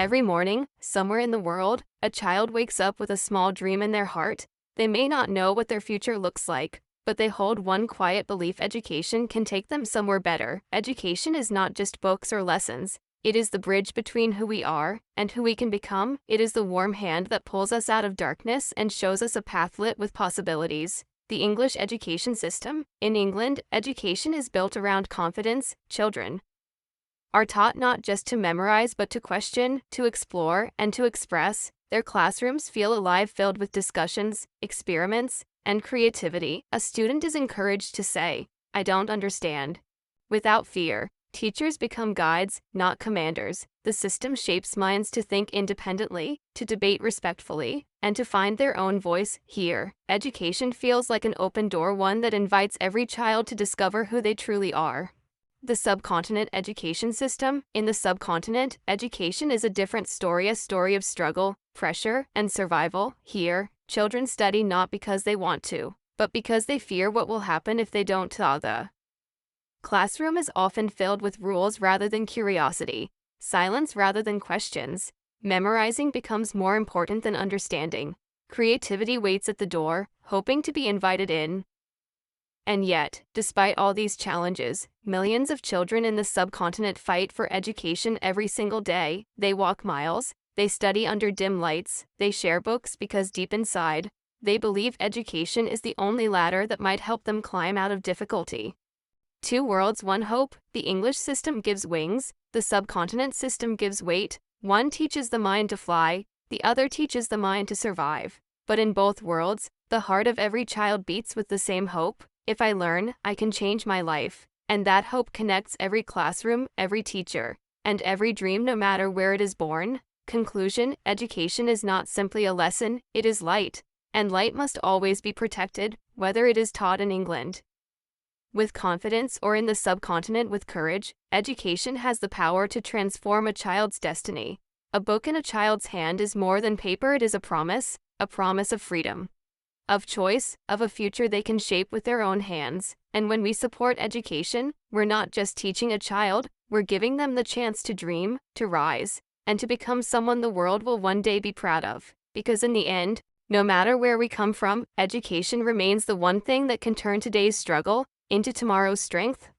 Every morning, somewhere in the world, a child wakes up with a small dream in their heart. They may not know what their future looks like, but they hold one quiet belief: education can take them somewhere better. Education is not just books or lessons. It is the bridge between who we are and who we can become. It is the warm hand that pulls us out of darkness and shows us a path lit with possibilities. The English education system. In England, education is built around confidence. Children are taught not just to memorize but to question, to explore, and to express. Their classrooms feel alive, filled with discussions, experiments, and creativity. A student is encouraged to say, "I don't understand," without fear. Teachers become guides, not commanders. The system shapes minds to think independently, to debate respectfully, and to find their own voice. Here, education feels like an open door, one that invites every child to discover who they truly are. The subcontinent education system. In the subcontinent, education is a different story, a story of struggle, pressure, and survival. Here, children study not because they want to, but because they fear what will happen if they don't. The classroom is often filled with rules rather than curiosity, silence rather than questions. Memorizing becomes more important than understanding. Creativity waits at the door, hoping to be invited in. And yet, despite all these challenges, millions of children in the subcontinent fight for education every single day. They walk miles, they study under dim lights, they share books because deep inside, they believe education is the only ladder that might help them climb out of difficulty. Two worlds, one hope. The English system gives wings, the subcontinent system gives weight. One teaches the mind to fly, the other teaches the mind to survive. But in both worlds, the heart of every child beats with the same hope. If I learn, I can change my life. And that hope connects every classroom, every teacher, and every dream, no matter where it is born. Conclusion: education is not simply a lesson, it is light. And light must always be protected, whether it is taught in England with confidence or in the subcontinent with courage. Education has the power to transform a child's destiny. A book in a child's hand is more than paper, it is a promise of freedom, of choice, of a future they can shape with their own hands. And when we support education, we're not just teaching a child, we're giving them the chance to dream, to rise, and to become someone the world will one day be proud of. Because in the end, no matter where we come from, education remains the one thing that can turn today's struggle into tomorrow's strength.